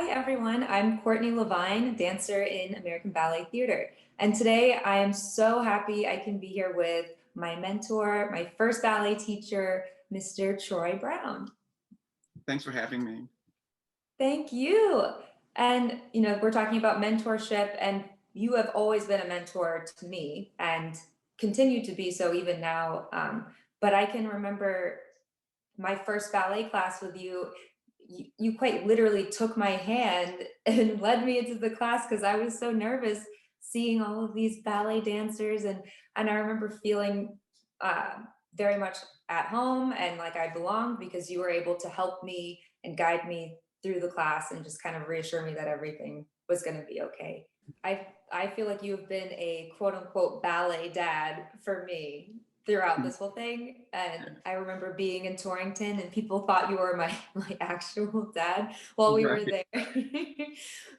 Hi, everyone. I'm Courtney Lavine, dancer in American Ballet Theater. And today I am so happy I can be here with my mentor, my first ballet teacher, Mr. Troy Brown. Thanks for having me. Thank you. And, we're talking about mentorship, and you have always been a mentor to me and continue to be so even now. But I can remember my first ballet class with you. You quite literally took my hand and led me into the class because I was so nervous seeing all of these ballet dancers, and I remember feeling uh, very much at home and like I belonged because you were able to help me and guide me through the class and just kind of reassure me that everything was going to be okay. I feel like you've been a quote unquote ballet dad for me throughout this whole thing. And I remember being in Torrington and people thought you were my actual dad while we were Right. there.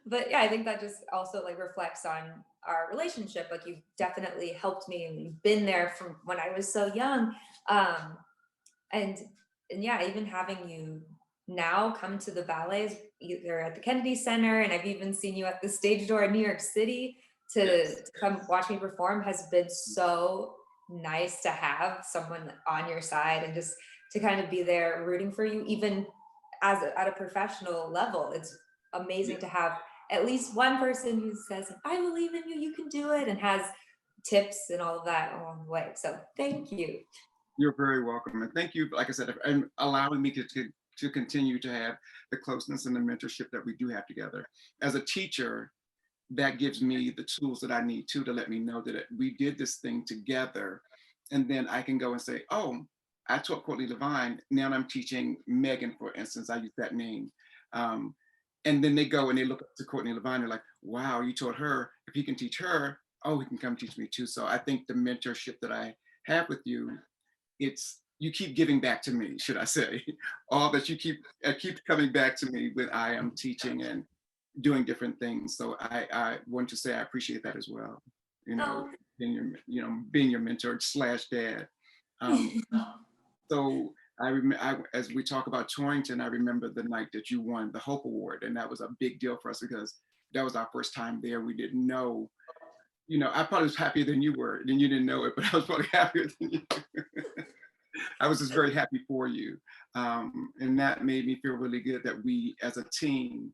But yeah, I think that just also like reflects on our relationship. Like you've definitely helped me and you've been there from when I was so young. Um, and and yeah, even having you now come to the ballets either at the Kennedy Center, and I've even seen you at the stage door in New York City Yes. to come watch me perform has been so nice to have someone on your side and just to kind of be there rooting for you even at a professional level. It's amazing Yeah. to have at least one person who says, I believe in you, you can do it, and has tips and all of that along the way. So thank you. You're very welcome. And thank you, like I said, and allowing me to continue to have the closeness and the mentorship that we do have together. As a teacher, that gives me the tools that I need to let me know that we did this thing together. And then I can go and say, oh, I taught Courtney Lavine. Now I'm teaching Megan, for instance. I use that name. Um, and then they go and they look up to Courtney Lavine. They're like, wow, you taught her. If he can teach her, oh, he can come teach me too. So I think the mentorship that I have with you, it's you keep giving back to me, should I say. All that you keep coming back to me when I am teaching and doing different things. So I want to say I appreciate that as well. You know, Oh. being your mentor slash dad. Um, so as we talk about Torrington, I remember the night that you won the Hope Award, and that was a big deal for us because that was our first time there. We didn't know. I probably was happier than you were, and you didn't know it, but I was probably happier than you. I was just very happy for you, and that made me feel really good that we, as a team,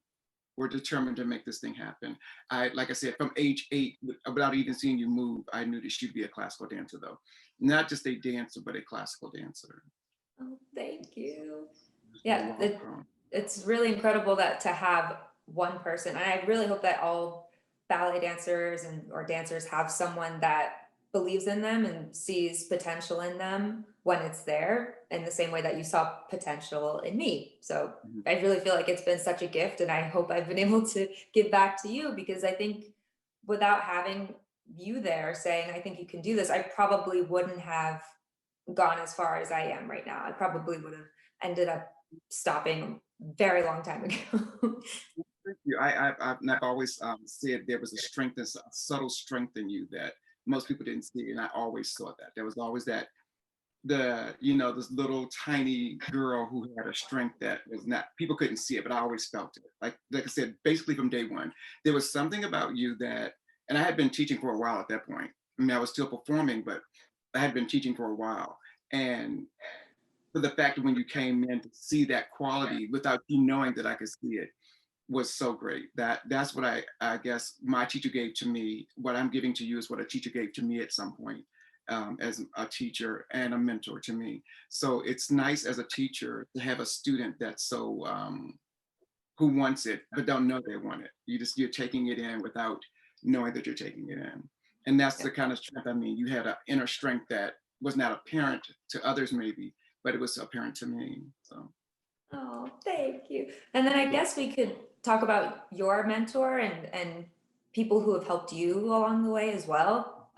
were determined to make this thing happen. Like I said, from age 8, without even seeing you move, I knew that she'd be a classical dancer, though. Not just a dancer, but a classical dancer. Oh, thank you. You're Yeah, welcome. it's really incredible that to have one person, and I really hope that all ballet dancers and or dancers have someone that believes in them and sees potential in them when it's there, in the same way that you saw potential in me. So Mhm. I really feel like it's been such a gift, and I hope I've been able to give back to you because I think without having you there saying, I think you can do this, I probably wouldn't have gone as far as I am right now. I probably would have ended up stopping a very long time ago. Thank you. I've always said there was a strength, a subtle strength in you that most people didn't see, and I always saw that. There was always that this little tiny girl who had a strength that was not people couldn't see it, but I always felt it. Like I said, basically from day one, there was something about you that, and I had been teaching for a while at that point. I mean, I was still performing, but I had been teaching for a while, and for the fact that when you came in to see that quality without you knowing that I could see it was so great. That's what I guess my teacher gave to me. What I'm giving to you is what a teacher gave to me at some point, as a teacher and a mentor to me. So it's nice as a teacher to have a student that's so who wants it but don't know they want it. You're taking it in without knowing that you're taking it in, and that's Yeah. the kind of strength. I mean, you had an inner strength that was not apparent to others maybe, but it was apparent to me. So. Oh, thank you. And then I guess we could talk about your mentor and people who have helped you along the way as well.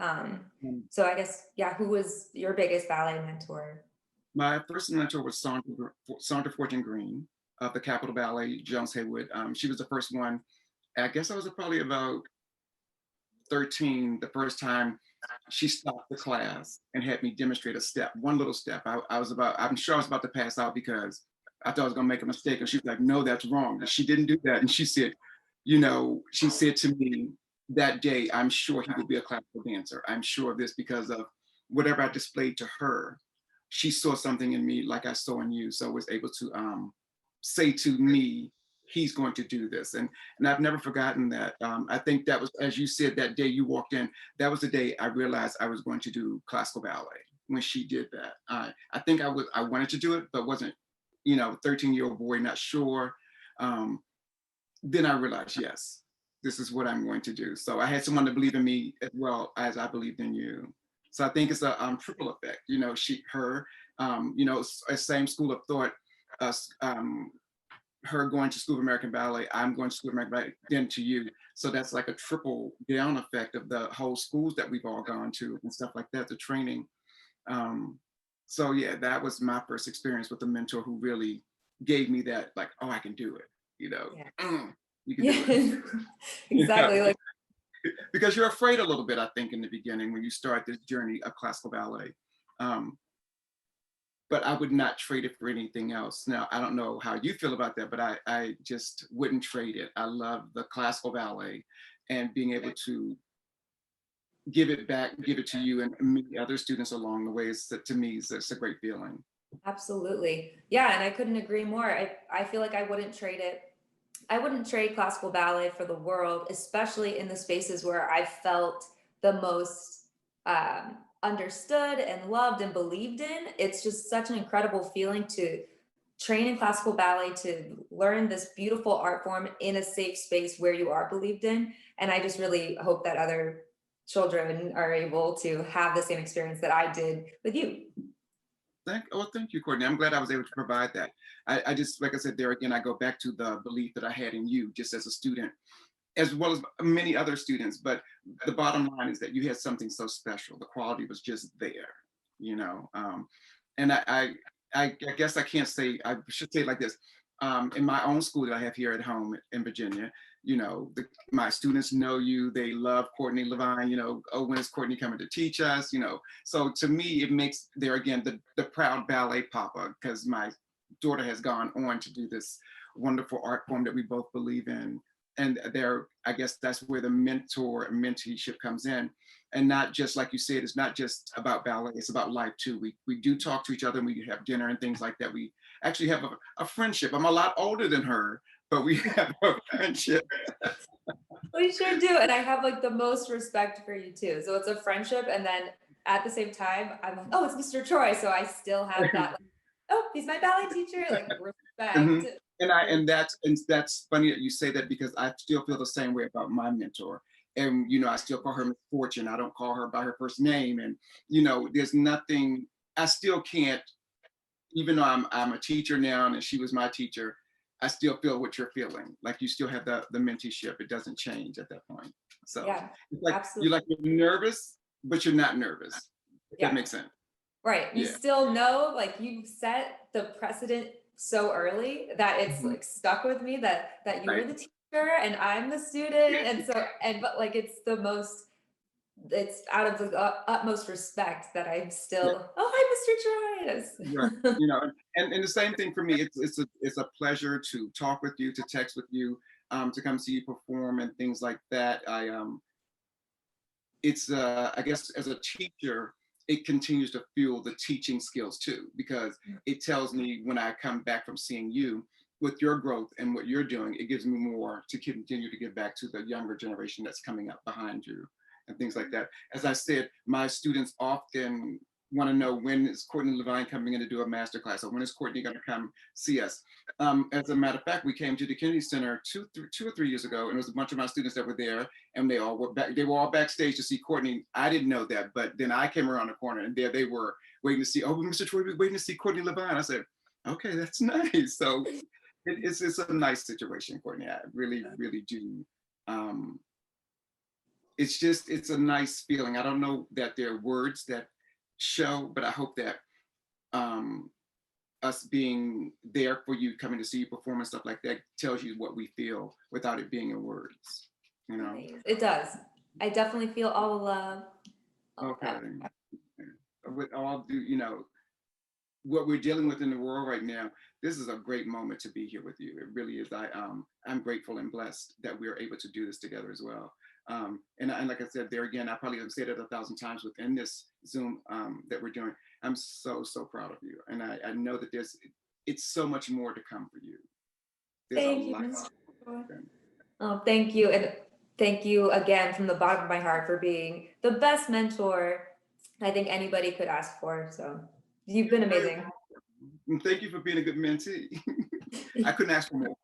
So I guess, yeah, who was your biggest ballet mentor? My first mentor was Sandra Fortune Green of the Capitol Ballet, Jones Haywood. She was the first one. I guess I was probably about 13 the first time she stopped the class and had me demonstrate a step, one little step. I'm sure I was about to pass out because I thought I was gonna make a mistake. And she was like, no, that's wrong. And she didn't do that. And she said, she said to me that day, I'm sure he will be a classical dancer. I'm sure of this because of whatever I displayed to her. She saw something in me like I saw in you. So was able to say to me, he's going to do this. And I've never forgotten that. I think that was, as you said, that day you walked in, that was the day I realized I was going to do classical ballet when she did that. I think I wanted to do it, but wasn't, 13-year-old boy, not sure. Then I realized, yes, this is what I'm going to do. So I had someone to believe in me as well as I believed in you. So I think it's a triple effect. A same school of thought, us, her going to School of American Ballet, I'm going to School of American Ballet, then to you. So that's like a triple down effect of the whole schools that we've all gone to and stuff like that, the training. So yeah, that was my first experience with a mentor who really gave me that, like, oh, I can do it, Yeah. you can do it. Exactly. Like, Because you're afraid a little bit, I think, in the beginning when you start this journey of classical ballet. But I would not trade it for anything else. Now, I don't know how you feel about that, but I just wouldn't trade it. I love the classical ballet and being able to give it back, give it to you and many other students along the way. To me, it's a great feeling. absolutely. Yeah, and I couldn't agree more. I feel like I wouldn't trade it. I wouldn't trade classical ballet for the world, especially in the spaces where I felt the most understood and loved and believed in. It's just such an incredible feeling to train in classical ballet, to learn this beautiful art form in a safe space where you are believed in. And I just really hope that other children are able to have the same experience that I did with you. Thank you, Courtney. I'm glad I was able to provide that. I just, like I said, there again, I go back to the belief that I had in you just as a student, as well as many other students. But the bottom line is that you had something so special. The quality was just there. And I guess I can't say, I should say it like this. In my own school that I have here at home in Virginia, my students know you, they love Courtney Lavine, oh, when is Courtney coming to teach us, So to me, it makes, there again, the proud ballet papa, because my daughter has gone on to do this wonderful art form that we both believe in. And I guess that's where the mentor and menteeship comes in. And not just, like you said, it's not just about ballet, it's about life too. We do talk to each other and we have dinner and things like that. We actually have a friendship. I'm a lot older than her, but we have a friendship. We sure do. And I have like the most respect for you too. So it's a friendship. And then at the same time, I'm like, oh, it's Mr. Troy. So I still have that, like, oh, he's my ballet teacher, like respect. Mhm. And that's funny that you say that, because I still feel the same way about my mentor. And I still call her Miss Fortune. I don't call her by her first name. And there's nothing. I still can't, even though I'm a teacher now, and she was my teacher. I still feel what you're feeling. Like you still have the mentorship. It doesn't change at that point. So Yeah, it's like absolutely. you're nervous, but you're not nervous. If Yeah. that makes sense. Right. You Yeah. still know, like you've set the precedent so early that it's Mhm. like stuck with me that you were Right. the teacher and I'm the student. But like it's out of the utmost respect that I'm Yeah. still, oh, hi, Mr. Troy. Right. And the same thing for me. It's a pleasure to talk with you, to text with you, to come see you perform and things like that. I guess as a teacher, it continues to fuel the teaching skills too, because it tells me when I come back from seeing you with your growth and what you're doing, it gives me more to continue to give back to the younger generation that's coming up behind you and things like that. As I said, my students often want to know, when is Courtney Lavine coming in to do a master class, or when is Courtney going to come see us? As a matter of fact, we came to the Kennedy Center two or 3 years ago, and it was a bunch of my students that were there, and they were all backstage to see Courtney. I didn't know that, but then I came around the corner, and there they were waiting to see, oh, Mr. Troy, we're waiting to see Courtney Lavine. I said, okay, that's nice. So it's a nice situation, Courtney. I really, really do. It's a nice feeling. I don't know that there are words that show, but I hope that us being there for you, coming to see you perform and stuff like that, tells you what we feel without it being in words. It does. I definitely feel all the love. Okay. With all due, what we're dealing with in the world right now, this is a great moment to be here with you. It really is. I'm grateful and blessed that we're able to do this together as well. And like I said, there again, I probably have said it 1,000 times within this Zoom that we're doing. I'm so proud of you. And I know that it's so much more to come for you. There's Thank a you, lot. Mr. Oh, thank you. And thank you again from the bottom of my heart for being the best mentor I think anybody could ask for. So you've been amazing. And thank you for being a good mentee. I couldn't ask for more.